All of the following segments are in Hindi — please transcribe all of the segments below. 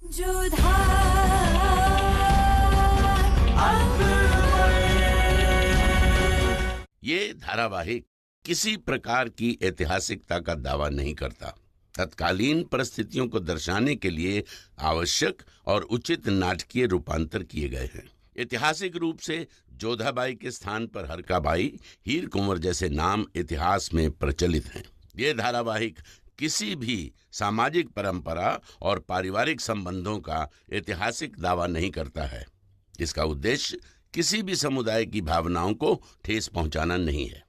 ये धारावाहिक किसी प्रकार की ऐतिहासिकता का दावा नहीं करता। तत्कालीन परिस्थितियों को दर्शाने के लिए आवश्यक और उचित नाटकीय रूपांतर किए गए हैं। ऐतिहासिक रूप से जोधाबाई के स्थान पर हरकाबाई, हीर कुंवर जैसे नाम इतिहास में प्रचलित हैं। ये धारावाहिक किसी भी सामाजिक परंपरा और पारिवारिक संबंधों का ऐतिहासिक दावा नहीं करता है। इसका उद्देश्य किसी भी समुदाय की भावनाओं को ठेस पहुंचाना नहीं है।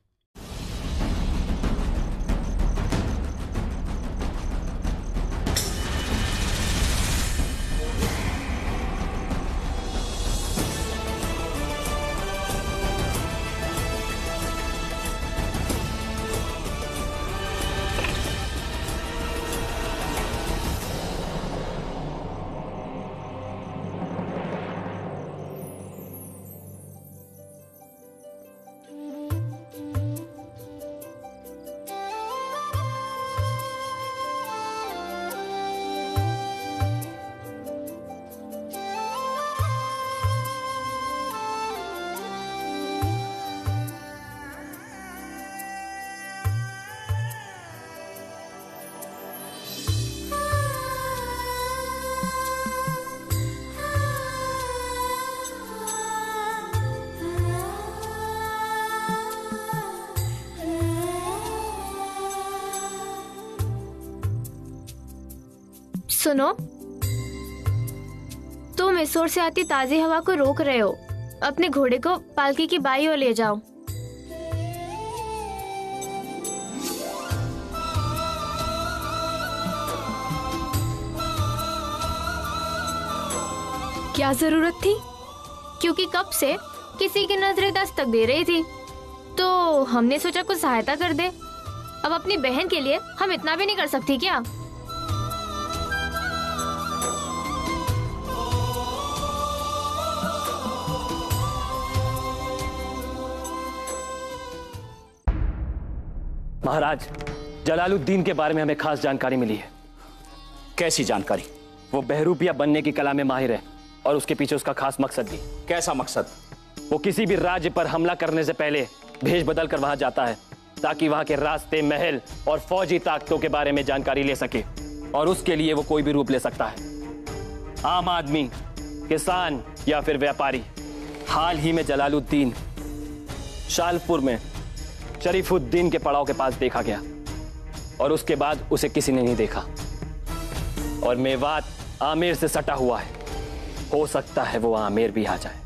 सुनो, तुम इस ओर से आती ताजी हवा को रोक रहे हो। अपने घोड़े को पालकी की बाई ओर ले जाओ। क्या जरूरत थी? क्योंकि कब से किसी की नजरें दस्तक दे रही थी, तो हमने सोचा कुछ सहायता कर दे। अब अपनी बहन के लिए हम इतना भी नहीं कर सकती क्या? महाराज, जलालुद्दीन के बारे में हमें खास जानकारी मिली है। कैसी जानकारी? वो बहरूपिया बनने की कला में माहिर है और उसके पीछे उसका खास मकसद भी। कैसा मकसद? वो किसी भी राज्य पर हमला करने से पहले भेष बदल कर वहां जाता है ताकि वहां के रास्ते, महल और फौजी ताकतों के बारे में जानकारी ले सके। और उसके लिए वो कोई भी रूप ले सकता है, आम आदमी, किसान या फिर व्यापारी। हाल ही में जलालुद्दीन शालपुर में शरीफुद्दीन के पड़ाव के पास देखा गया और उसके बाद उसे किसी ने नहीं देखा। और मेवात आमेर से सटा हुआ है, हो सकता है वो आमेर भी आ जाए।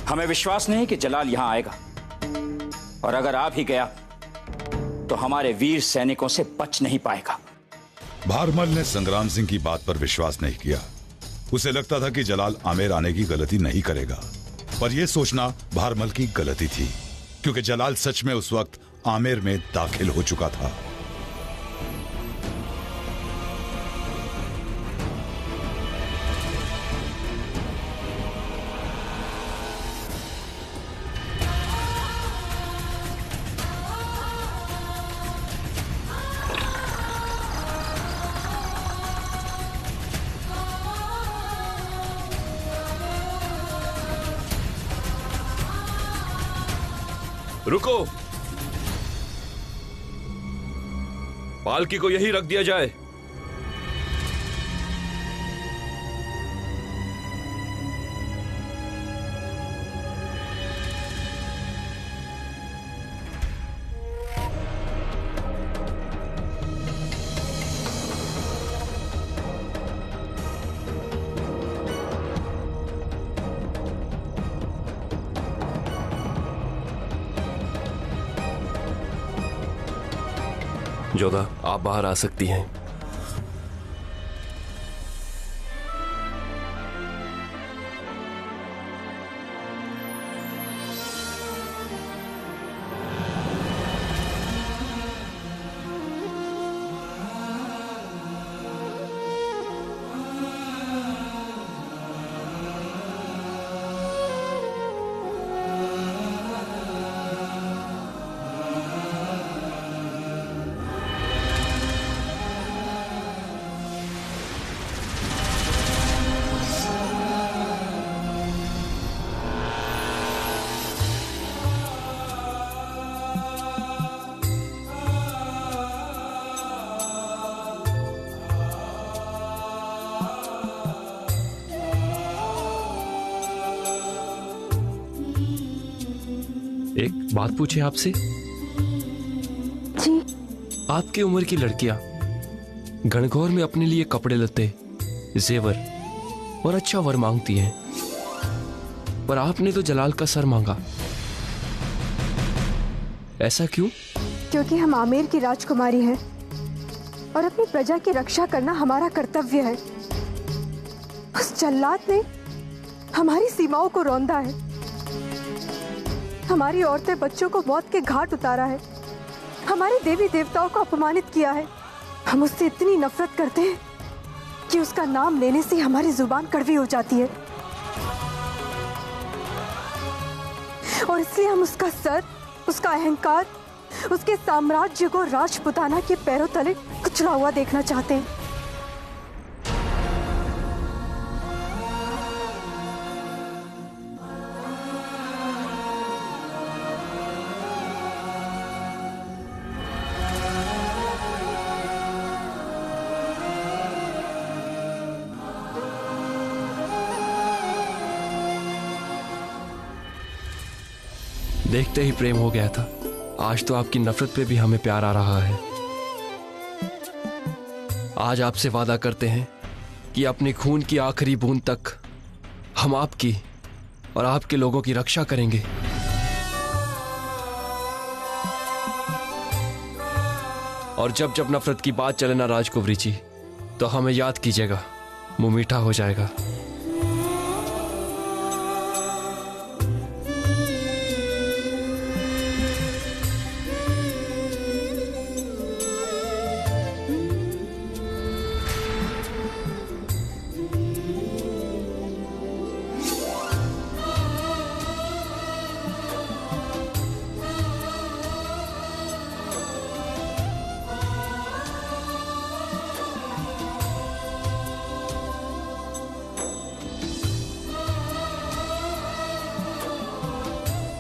हमें विश्वास नहीं कि जलाल यहां आएगा, और अगर आ भी गया तो हमारे वीर सैनिकों से बच नहीं पाएगा। भारमल ने संग्राम सिंह की बात पर विश्वास नहीं किया। उसे लगता था कि जलाल आमेर आने की गलती नहीं करेगा, पर यह सोचना भारमल की गलती थी, क्योंकि जलाल सच में उस वक्त आमेर में दाखिल हो चुका था। रुको, पालकी को यही रख दिया जाए। जोधा, आप बाहर आ सकती हैं। एक बात पूछे आपसे? जी। आपकी उम्र की लड़कियां घनघोर में अपने लिए कपड़े लत्ते, जेवर और अच्छा वर मांगती हैं, पर आपने तो जलाल का सर मांगा। ऐसा क्यों? क्योंकि हम आमेर की राजकुमारी हैं और अपनी प्रजा की रक्षा करना हमारा कर्तव्य है। उस जल्लाद ने हमारी सीमाओं को रौंदा है, हमारी औरतें बच्चों को मौत के घाट उतारा है, हमारे देवी देवताओं को अपमानित किया है। हम उससे इतनी नफरत करते हैं कि उसका नाम लेने से हमारी जुबान कड़वी हो जाती है, और इसलिए हम उसका सर, उसका अहंकार, उसके साम्राज्य को राजपुताना के पैरों तले कुचला हुआ देखना चाहते हैं। देखते ही प्रेम हो गया था, आज तो आपकी नफरत पे भी हमें प्यार आ रहा है। आज आपसे वादा करते हैं कि अपने खून की आखिरी बूंद तक हम आपकी और आपके लोगों की रक्षा करेंगे। और जब जब नफरत की बात चले ना राजकुमारी जी, तो हमें याद कीजिएगा, मुंह मीठा हो जाएगा।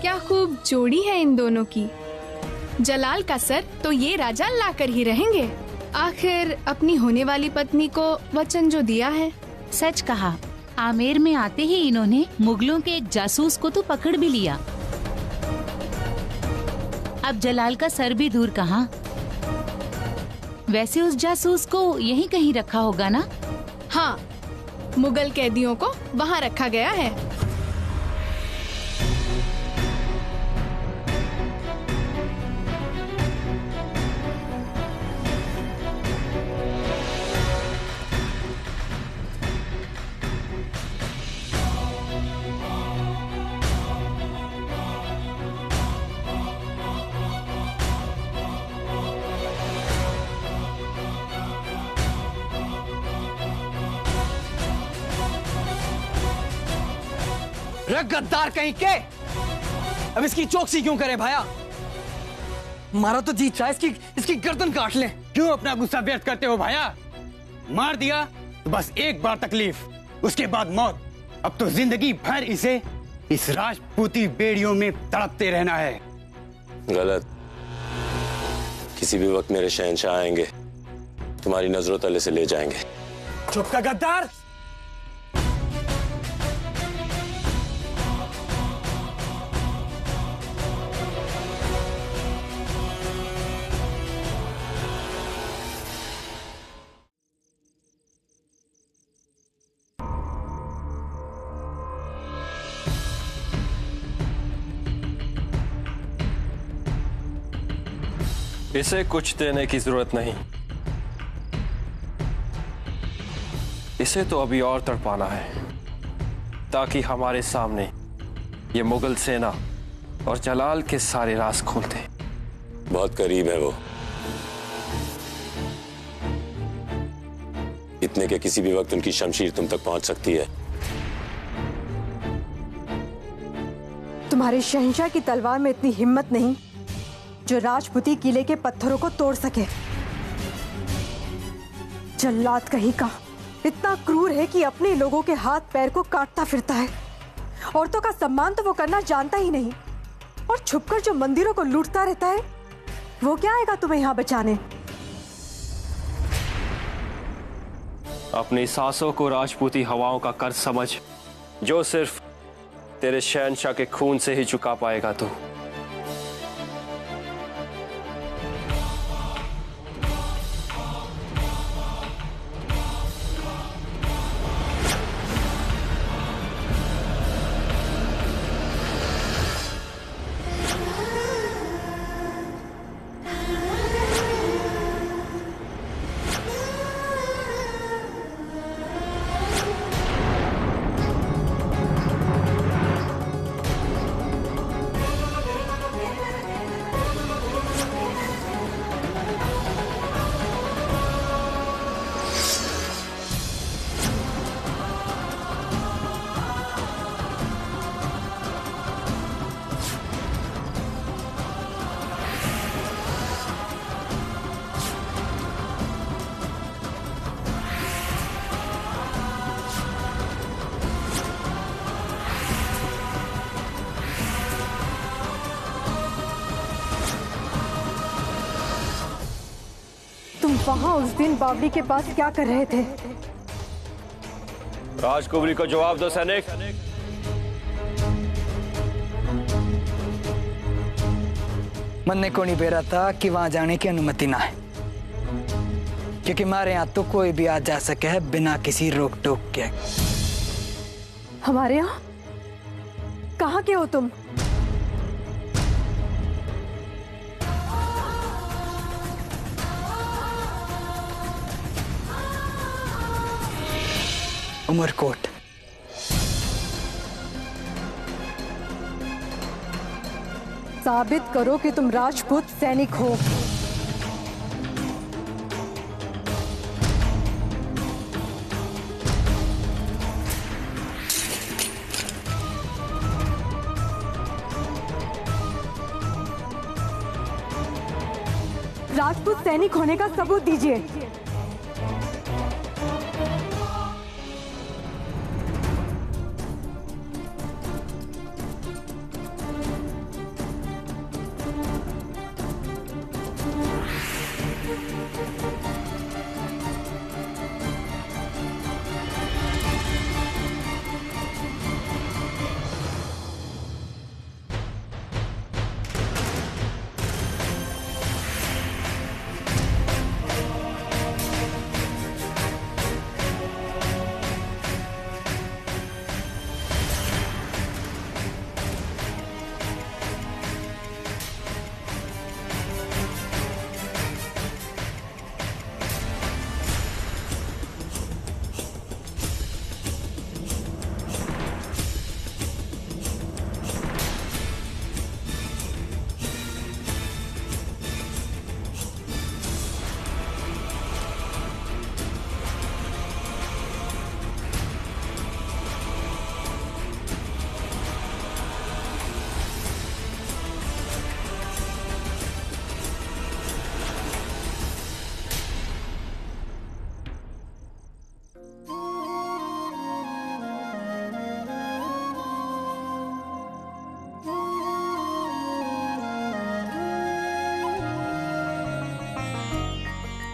क्या खूब जोड़ी है इन दोनों की। जलाल का सर तो ये राजा लाकर ही रहेंगे। आखिर अपनी होने वाली पत्नी को वचन जो दिया है। सच कहा, आमेर में आते ही इन्होंने मुगलों के एक जासूस को तो पकड़ भी लिया। अब जलाल का सर भी दूर कहाँ। वैसे उस जासूस को यहीं कहीं रखा होगा ना? हाँ, मुगल कैदियों को वहाँ रखा गया है। गद्दार कहीं के, अब इसकी चौकसी क्यों करे भाया? मारा तो जी चाहे इसकी गर्दन काट ले। क्यों अपना गुस्सा व्यक्त करते हो भाया? मार दिया तो बस एक बार तकलीफ, उसके बाद मौत। अब तो जिंदगी भर इसे इस राजपूती बेड़ियों में तड़पते रहना है। गलत। किसी भी वक्त मेरे शहंशाह आएंगे, तुम्हारी नजरों तले से ले जाएंगे। चुप का गद्दार। इसे कुछ देने की जरूरत नहीं, इसे तो अभी और तड़पाना है, ताकि हमारे सामने ये मुगल सेना और जलाल के सारे राज खोल दे। बहुत करीब है वो, इतने के किसी भी वक्त उनकी शमशीर तुम तक पहुंच सकती है। तुम्हारे शहंशाह की तलवार में इतनी हिम्मत नहीं जो राजपूती किले के पत्थरों को तोड़ सके। जल्लाद कहीं का इतना क्रूर है कि अपने लोगों के हाथ पैर को काटता फिरता है। औरतों का सम्मान तो वो करना जानता ही नहीं, और छुपकर जो मंदिरों को लूटता रहता है, वो क्या आएगा तुम्हें यहाँ बचाने? अपनी सांसों को राजपूती हवाओं का कर्ज समझ, जो सिर्फ तेरे शहंशाह के खून से ही चुका पाएगा तू। वहाँ उस दिन बावली के पास क्या कर रहे थे? राजकुमारी को जवाब दो सैनिक। मन को नहीं बेरा था कि वहां जाने की अनुमति ना है, क्योंकि हमारे यहाँ तो कोई भी आ जा सके है बिना किसी रोक टोक के। हमारे यहाँ? कहाँ के हो तुम? उमरकोट। साबित करो कि तुम राजपूत सैनिक हो। राजपूत सैनिक होने का सबूत दीजिए।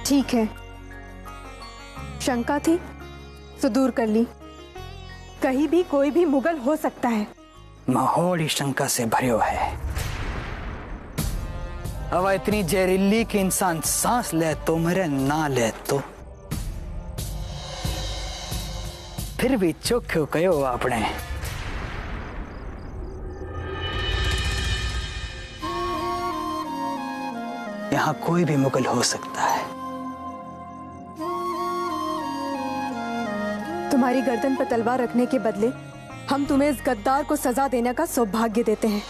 ठीक है, शंका थी तो दूर कर ली। कहीं भी कोई भी मुगल हो सकता है। माहौल ही शंका से भरे हुआ है। हवा इतनी जहरीली कि इंसान सांस ले तो मरे, ना ले तो। फिर भी चोख्यो कहो आपने। यहाँ कोई भी मुगल हो सकता है। तुम्हारी गर्दन पर तलवार रखने के बदले हम तुम्हें इस गद्दार को सजा देने का सौभाग्य देते हैं।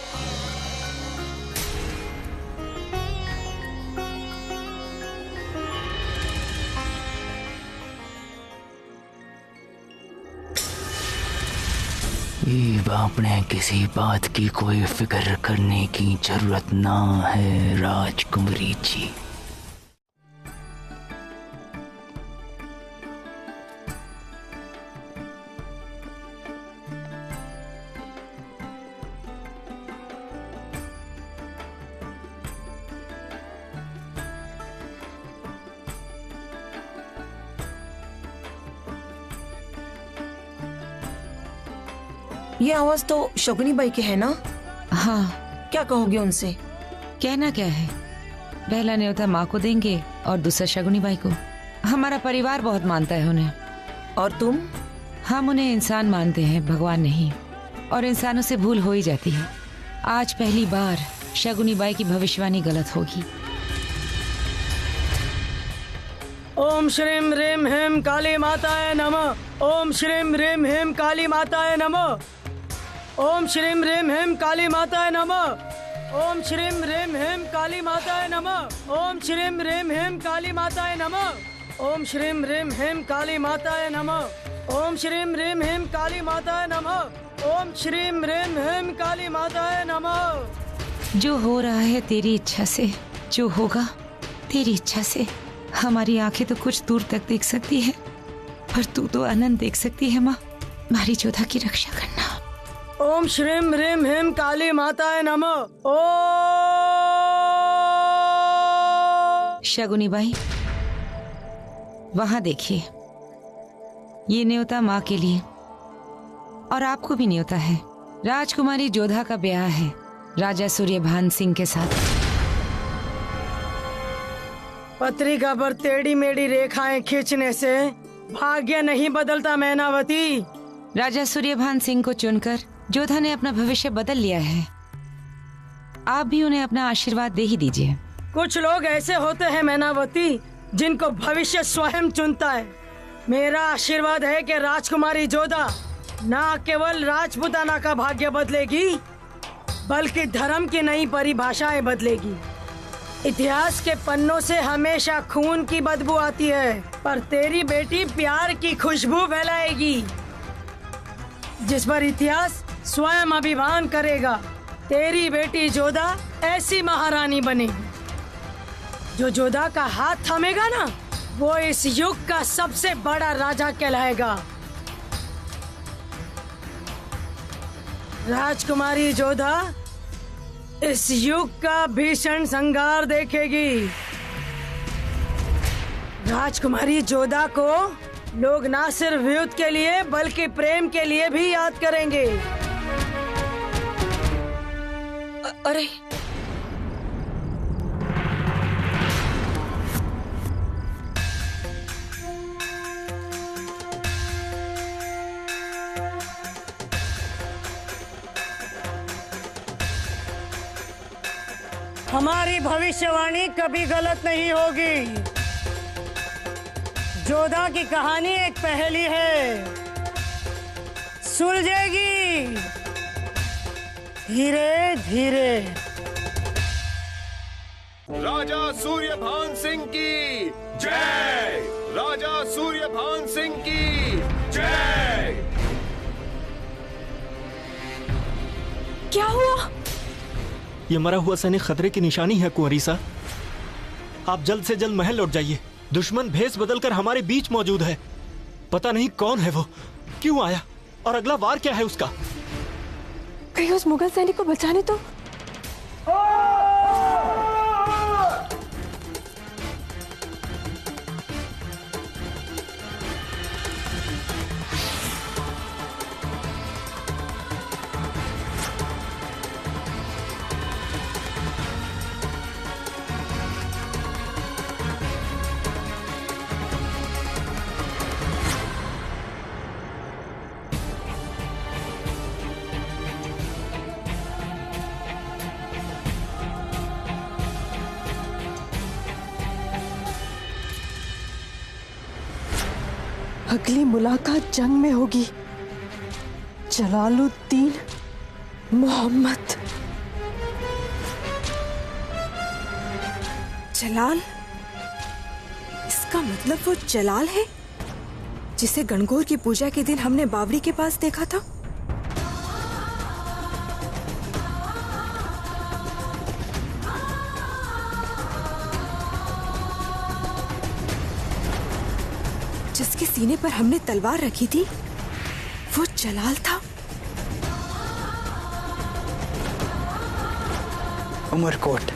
आपने किसी बात की कोई फिक्र करने की जरूरत ना है राजकुमारी जी। ये आवाज तो शगुनी बाई की है ना? हाँ। क्या कहोगे उनसे? कहना क्या है, पहला न्योता माँ को देंगे और दूसरा शगुनी बाई को। हमारा परिवार बहुत मानता है उन्हें। और तुम? हम उन्हें इंसान मानते हैं, भगवान नहीं। और इंसानों से भूल हो ही जाती है। आज पहली बार शगुनी बाई की भविष्यवाणी गलत होगी। ओम श्रीम ह्रीम ह्रीम काली माताय नमः। ओम श्रीम ह्रीम ह्रीम काली माताय नमः। ओम श्रीम ह्रीम ह्रीम काली माताय नमः। ओम श्रीम ह्रीम ह्रीम काली माताय नमः। ओम श्रीम ह्रीम ह्रीम काली माताय नमः। ओम श्रीम ह्रीम ह्रीम काली माताय नमः। ओम श्रीम ह्रीम ह्रीम काली माताय नमः। ओम श्रीम ह्रीम ह्रीम काली माताय नमः। जो हो रहा है तेरी इच्छा से, जो होगा तेरी इच्छा से। हमारी आंखें तो कुछ दूर तक देख सकती है, पर तू तो अनंत देख सकती है। माँ, हमारी जोधा की रक्षा करना। ओम श्रीम ह्रीम ह्रीम काली माताय नमः। ओम शगुनी बाई, वहां देखिए, ये न्योता माँ के लिए और आपको भी न्योता है। राजकुमारी जोधा का ब्याह है राजा सूर्यभान सिंह के साथ। पत्रिका पर टेढ़ी मेढ़ी रेखाएं खींचने से भाग्य नहीं बदलता मैनावती। राजा सूर्यभान सिंह को चुनकर जोधा ने अपना भविष्य बदल लिया है। आप भी उन्हें अपना आशीर्वाद दे ही दीजिए। कुछ लोग ऐसे होते हैं मैनावती जिनको भविष्य स्वयं चुनता है। मेरा आशीर्वाद है कि राजकुमारी जोधा न केवल राजपुताना का भाग्य बदलेगी बल्कि धर्म की नई परिभाषाएं बदलेगी। इतिहास के पन्नों से हमेशा खून की बदबू आती है, पर तेरी बेटी प्यार की खुशबू फैलाएगी जिस पर इतिहास स्वयं अभिमान करेगा। तेरी बेटी जोधा ऐसी महारानी बनेगी। जो जोधा का हाथ थामेगा ना, वो इस युग का सबसे बड़ा राजा कहलाएगा। राजकुमारी जोधा इस युग का भीषण संहार देखेगी। राजकुमारी जोधा को लोग ना सिर्फ युद्ध के लिए बल्कि प्रेम के लिए भी याद करेंगे। अरे हमारी भविष्यवाणी कभी गलत नहीं होगी। जोधा की कहानी एक पहेली है, सुलझेगी धीरे धीरे। राजा सूर्यभान सिंह की जय। राजा सूर्यभान सिंह की जय। क्या हुआ? ये मरा हुआ सैनिक खतरे की निशानी है कुंवरीसा। आप जल्द से जल्द महल लौट जाइए। दुश्मन भेष बदलकर हमारे बीच मौजूद है। पता नहीं कौन है वो, क्यों आया और अगला वार क्या है उसका। कहीं उस मुगल सैनिक को बचाने तो। अगली मुलाकात जंग में होगी। जलालुद्दीन मोहम्मद। जलाल? इसका मतलब वो जलाल है जिसे गणगौर की पूजा के दिन हमने बावरी के पास देखा था। जिसके सीने पर हमने तलवार रखी थी वो जलाल था। उमरकोट।